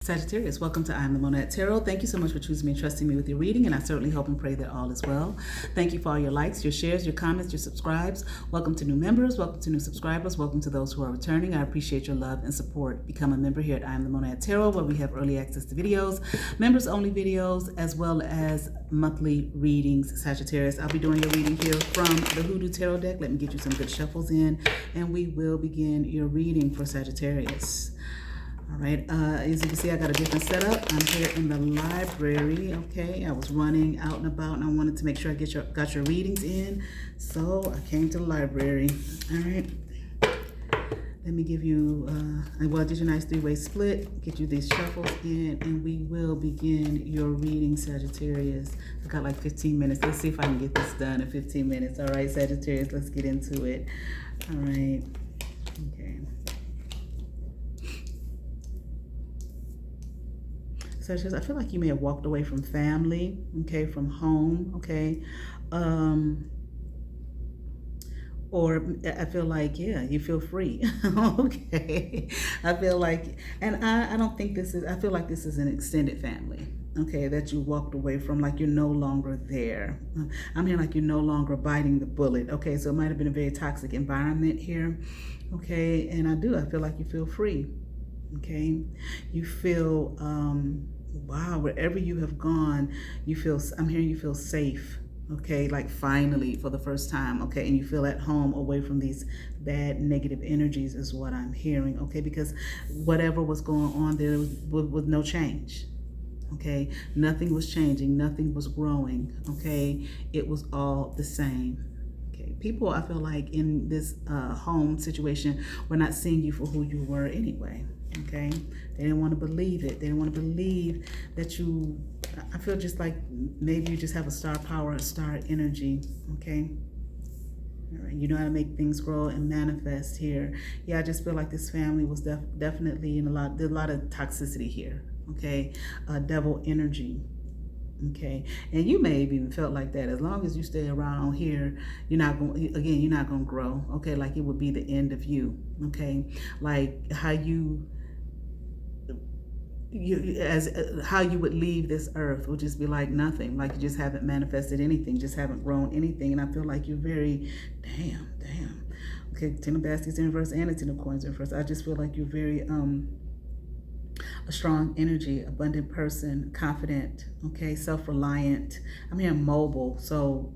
Sagittarius, welcome to I Am the Monad Tarot. Thank you so much for choosing me and trusting me with your reading, and I certainly hope and pray that all is well. Thank you for all your likes, your shares, your comments, your subscribes. Welcome to new members, welcome to new subscribers, welcome to those who are returning. I appreciate your love and support. Become a member here at I Am the Monad Tarot, where we have early access to videos, members-only videos, as well as monthly readings, Sagittarius. I'll be doing your reading here from the Hoodoo Tarot deck. Let me get you some good shuffles in, and we will begin your reading for Sagittarius. All right, as you can see, I got a different setup. I'm here in the library, okay? I was running out and about, and I wanted to make sure I got your readings in, so I came to the library. All right, let me give you, I did your nice three-way split, get you these shuffles in, and we will begin your reading, Sagittarius. I got like 15 minutes. Let's see if I can get this done in 15 minutes. All right, Sagittarius, let's get into it. All right, okay. I feel like you may have walked away from family, okay, from home, okay, or I feel like, yeah, you feel free, okay. I feel like, and I don't think this is, I feel like this is an extended family, okay, that you walked away from, like you're no longer there. I'm hearing like you're no longer biting the bullet, okay, so it might have been a very toxic environment here, okay, and I feel like you feel free, okay. You feel, wow, wherever you have gone, you feel, I'm hearing you feel safe, okay, like finally for the first time, okay, and you feel at home away from these bad negative energies is what I'm hearing, okay, because whatever was going on there was no change, okay, nothing was changing, nothing was growing, okay, it was all the same. Okay, people, I feel like in this home situation were not seeing you for who you were anyway. Okay, they didn't want to believe it. They didn't want to believe that you, I feel just like maybe you just have a star power, a star energy, okay? All right, you know how to make things grow and manifest here. Yeah, I just feel like this family was definitely in there's a lot of toxicity here, okay? Devil energy. Okay, and you may have even felt like that. As long as you stay around here, you're not going, again, you're not going to grow, okay? Like it would be the end of you, okay? Like how how you would leave this earth would just be like nothing, like you just haven't manifested anything, just haven't grown anything. And I feel like you're very, damn. Okay, Ten of Baskets in reverse and a Ten of Coins in reverse. I just feel like you're very, a strong energy, abundant person, confident, okay, self-reliant. I'm hearing mobile, so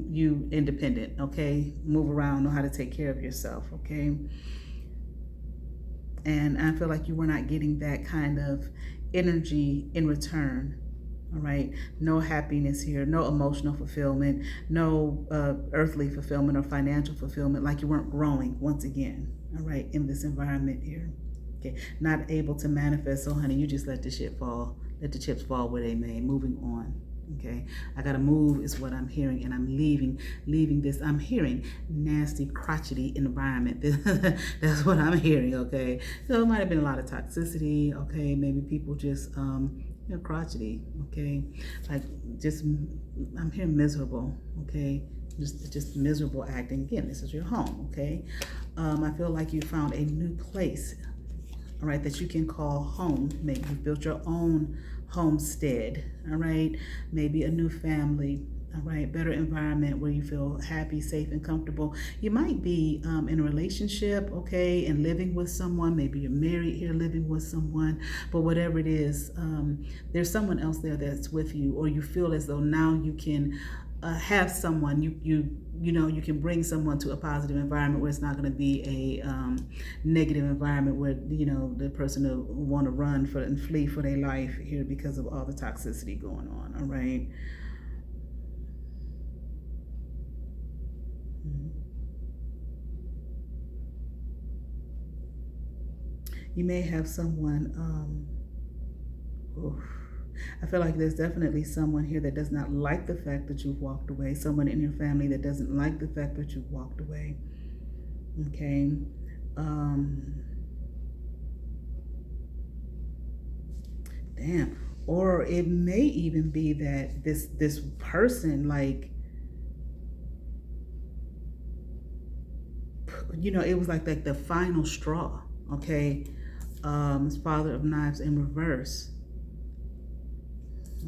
you independent, okay, move around, know how to take care of yourself, okay. And I feel like you were not getting that kind of energy in return. All right, no happiness here, no emotional fulfillment, no earthly fulfillment or financial fulfillment, like you weren't growing once again, all right, in this environment here. Okay, not able to manifest, so honey, you just let the shit fall, let the chips fall where they may, moving on. Okay, I gotta move is what I'm hearing, and I'm leaving this. I'm hearing nasty, crotchety environment. That's what I'm hearing, okay? So it might have been a lot of toxicity, okay? Maybe people just, crotchety, okay? Like just, I'm hearing miserable, okay? Just miserable acting. Again, this is your home, okay? I feel like you found a new place, all right, that you can call home. Maybe you built your own homestead, all right, maybe a new family, all right, better environment where you feel happy, safe, and comfortable. You might be in a relationship, okay, and living with someone. Maybe you're married here, living with someone, but whatever it is, there's someone else there that's with you, or you feel as though now you can have someone, you can bring someone to a positive environment where it's not going to be a negative environment where the person will want to run and flee for their life here because of all the toxicity going on. All right. You may have someone. I feel like there's definitely someone here that does not like the fact that you've walked away. Someone in your family that doesn't like the fact that you've walked away. Okay. Damn. Or it may even be that this person, like, it was like the final straw. Okay. It's Father of Knives in reverse.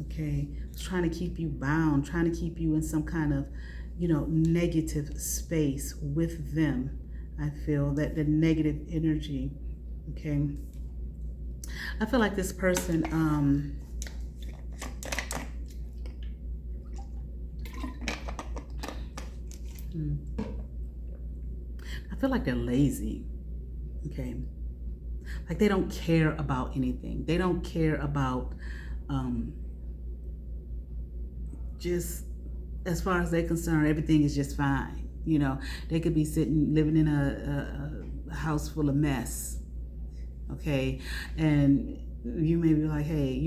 Okay, it's trying to keep you bound, trying to keep you in some kind of, negative space with them. I feel that the negative energy. Okay, I feel like this person, I feel like they're lazy. Okay, like they don't care about anything. They don't care about, just as far as they're concerned, everything is just fine. They could be living in a house full of mess. Okay, and you may be like, hey,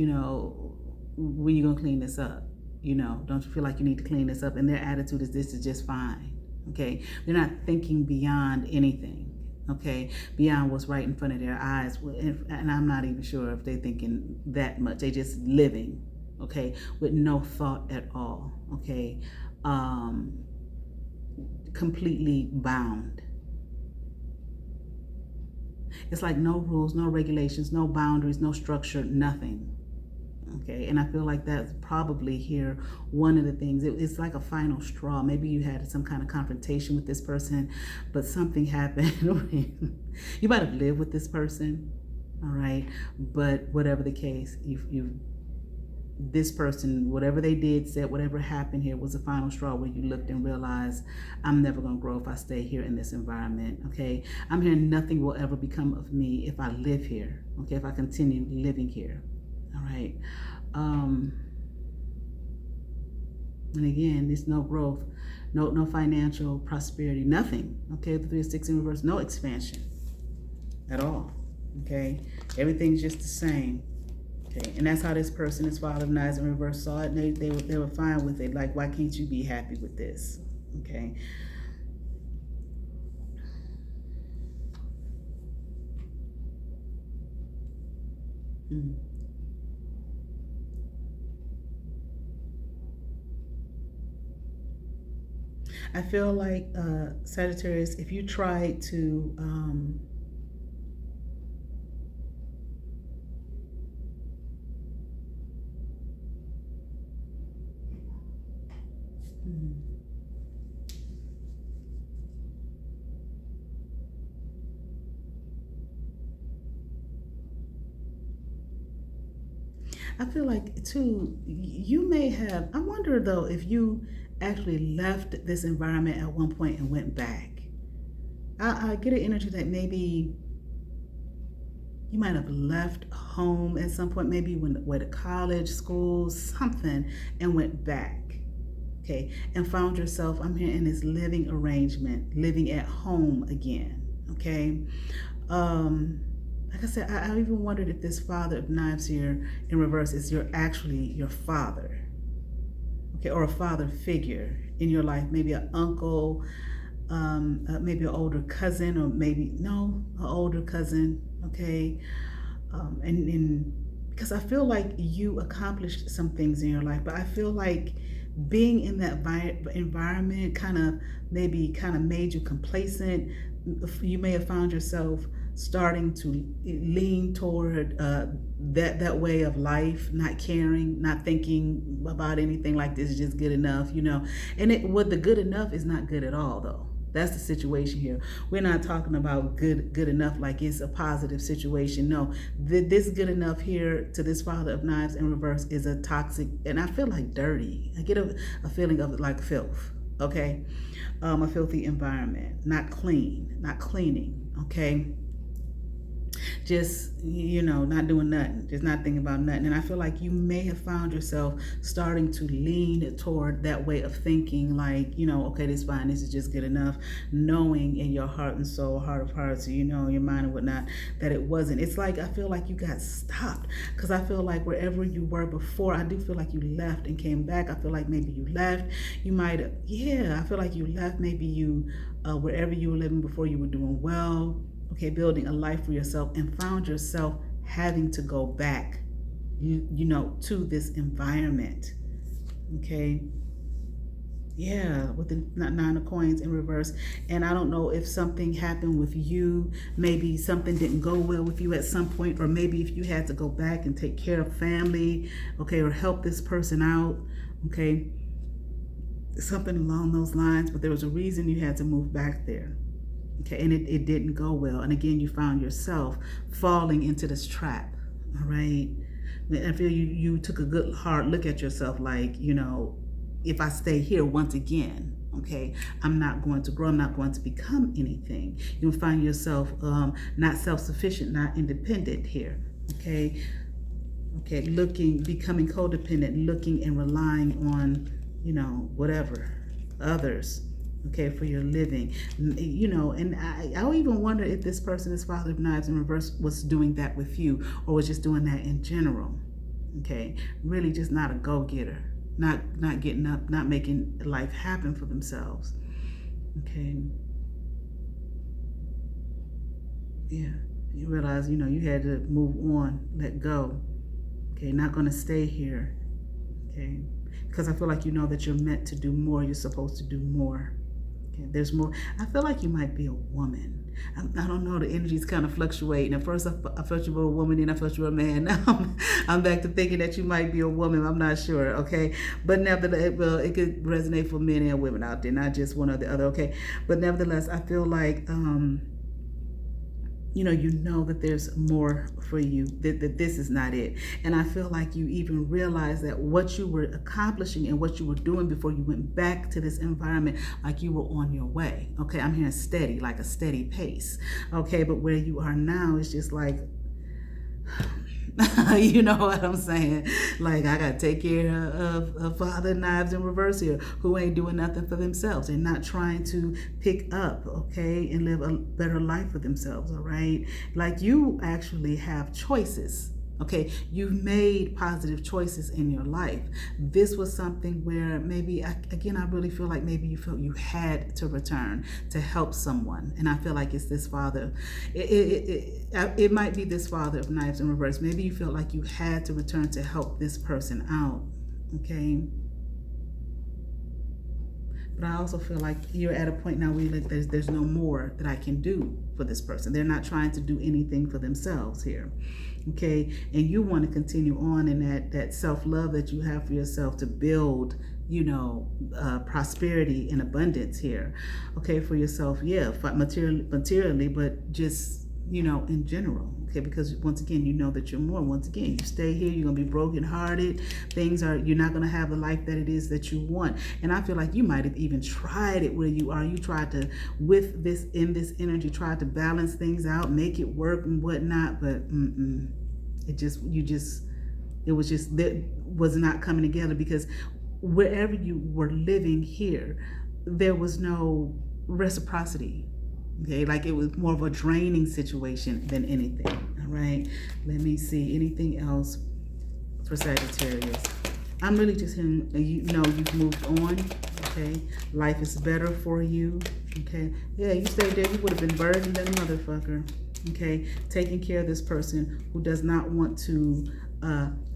when you gonna clean this up? Don't you feel like you need to clean this up? And their attitude is, this is just fine. Okay, they're not thinking beyond anything. Okay, beyond what's right in front of their eyes. And I'm not even sure if they're thinking that much. They just living, okay, with no thought at all. Okay, completely bound. It's like no rules, no regulations, no boundaries, no structure, nothing. Okay, and I feel like that's probably here one of the things. It's like a final straw. Maybe you had some kind of confrontation with this person, but something happened. You might have lived with this person, all right, but whatever the case, this person, whatever they did, said, whatever happened here was the final straw where you looked and realized, I'm never going to grow if I stay here in this environment. Okay, I'm here. Nothing will ever become of me if I live here. Okay, if I continue living here. All right. And again, there's no growth, no financial prosperity, nothing. Okay, the 3 of Sticks in reverse, no expansion at all. Okay, everything's just the same. Okay, and that's how this person, this Father of Knives in reverse, saw it, and they were fine with it. Like, why can't you be happy with this? Okay. I feel like, Sagittarius, if you try to I feel like too, you may have, I wonder though if you actually left this environment at one point and went back. I get an energy that maybe you might have left home at some point, maybe went to college, school, something, and went back. Okay, and found yourself, I'm here in this living arrangement, living at home again. Okay. Like I said, I even wondered if this Father of Knives here in reverse is actually your father, okay, or a father figure in your life, maybe an uncle, maybe an older cousin, or maybe an older cousin, okay, and because I feel like you accomplished some things in your life, but I feel like being in that environment kind of made you complacent. You may have found yourself starting to lean toward that way of life, not caring, not thinking about anything like this is just good enough, And what the good enough is not good at all, though. That's the situation here. We're not talking about good enough like it's a positive situation. No, this good enough here to this Father of Knives in reverse is a toxic, and I feel like dirty. I get a feeling of like filth, okay? A filthy environment, not clean, not cleaning, okay? Just, not doing nothing, just not thinking about nothing. And I feel like you may have found yourself starting to lean toward that way of thinking, like, okay, this is fine, this is just good enough, knowing in your heart and soul, heart of hearts, your mind and whatnot, that it wasn't. It's like, I feel like you got stopped, because I feel like wherever you were before, I do feel like you left and came back. I feel like maybe you left, I feel like you left, maybe you, wherever you were living before, you were doing well, okay, building a life for yourself, and found yourself having to go back, to this environment, okay? Yeah, with the nine of coins in reverse. And I don't know if something happened with you, maybe something didn't go well with you at some point, or maybe if you had to go back and take care of family, okay, or help this person out, okay, something along those lines. But there was a reason you had to move back there, okay, and it didn't go well. And again, you found yourself falling into this trap, all right? I feel you took a good hard look at yourself, like, if I stay here once again, okay, I'm not going to grow, I'm not going to become anything. You'll find yourself not self-sufficient, not independent here, okay? Okay, becoming codependent, looking and relying on, whatever, others, okay, for your living. And I even wonder if this person, this Father of Knives in reverse, was doing that with you, or was just doing that in general, okay? Really just not a go-getter. Not getting up, not making life happen for themselves. Okay. Yeah. You realize, you had to move on, let go. Okay, not gonna stay here. Okay. Because I feel like you know that you're meant to do more, you're supposed to do more. Okay, there's more. I feel like you might be a woman. I don't know, the energy's kind of fluctuating. At first I felt you were a woman, then I felt you were a man. Now I'm back to thinking that you might be a woman. I'm not sure, okay? But nevertheless, well, it could resonate for men and women out there, not just one or the other, okay? But nevertheless, I feel like, you know that there's more for you, that this is not it. And I feel like you even realize that what you were accomplishing and what you were doing before you went back to this environment, like you were on your way. Okay, I'm hearing steady, like a steady pace. Okay, but where you are now is just like, you know what I'm saying? Like, I got to take care of Father Knives in reverse here, who ain't doing nothing for themselves. They're not trying to pick up, okay, and live a better life for themselves, all right? Like, you actually have choices. Okay, you've made positive choices in your life. This was something where maybe, again, I really feel like maybe you felt you had to return to help someone. And I feel like it's this Father. It might be this Father of Knives in reverse. Maybe you feel like you had to return to help this person out. Okay. But I also feel like you're at a point now where you're like, there's no more that I can do for this person. They're not trying to do anything for themselves here. Okay, and you want to continue on in that self-love that you have for yourself to build, prosperity and abundance here, okay, for yourself, yeah, materially, but just, in general, okay, because once again, you know that you're more. Once again, you stay here, you're gonna be brokenhearted. You're not gonna have the life that it is that you want. And I feel like you might have even tried it where you are. You tried to, in this energy, tried to balance things out, make it work and whatnot, but that was not coming together, because wherever you were living here, there was no reciprocity. Okay, like it was more of a draining situation than anything. All right, let me see anything else for Sagittarius. I'm really just hearing, you've moved on. Okay, life is better for you. Okay, yeah, you stayed there, you would have been burdened than a motherfucker. Okay, taking care of this person who does not want to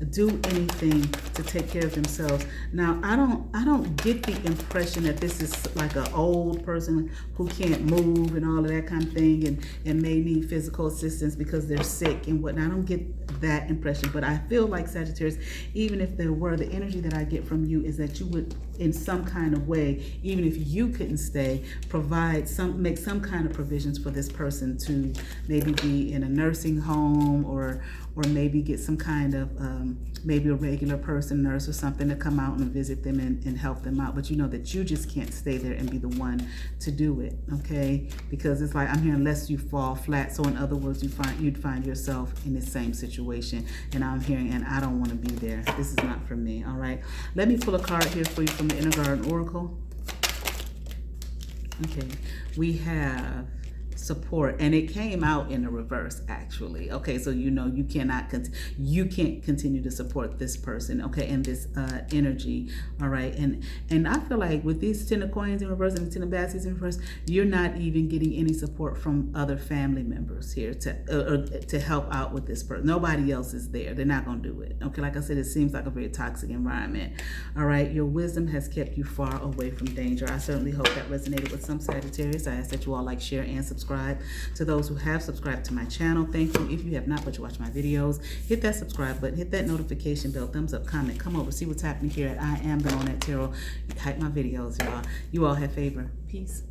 do anything to take care of themselves. Now, I don't get the impression that this is like an old person who can't move and all of that kind of thing, and may need physical assistance because they're sick and whatnot. I don't get that impression, but I feel like, Sagittarius, even if there were, the energy that I get from you is that you would, in some kind of way, even if you couldn't stay, make some kind of provisions for this person to maybe be in a nursing home, or maybe get some kind of maybe a regular person, nurse or something, to come out and visit them and help them out. But you know that you just can't stay there and be the one to do it, okay? Because it's like, I'm hearing, unless you fall flat. So in other words, you'd find yourself in the same situation. And I'm hearing, and I don't want to be there. This is not for me, all right? Let me pull a card here for you from the Inner Garden Oracle. Okay, we have support, and it came out in the reverse actually. Okay, so you know you can't continue to support this person, okay, and this energy. All right, and I feel like with these 10 of coins in reverse and the 10 of baskets in reverse, you're not even getting any support from other family members here to help out with this person. Nobody else is there. They're not going to do it. Okay, like I said, it seems like a very toxic environment. All right, your wisdom has kept you far away from danger. I certainly hope that resonated with some Sagittarius. I ask that you all like, share, and subscribe. To those who have subscribed to my channel, thank you. If you have not, but you watch my videos, hit that subscribe button, hit that notification bell, thumbs up, comment, come over, see what's happening here at I Am the Monat Tarot. Hype my videos, y'all. You all have favor. Peace.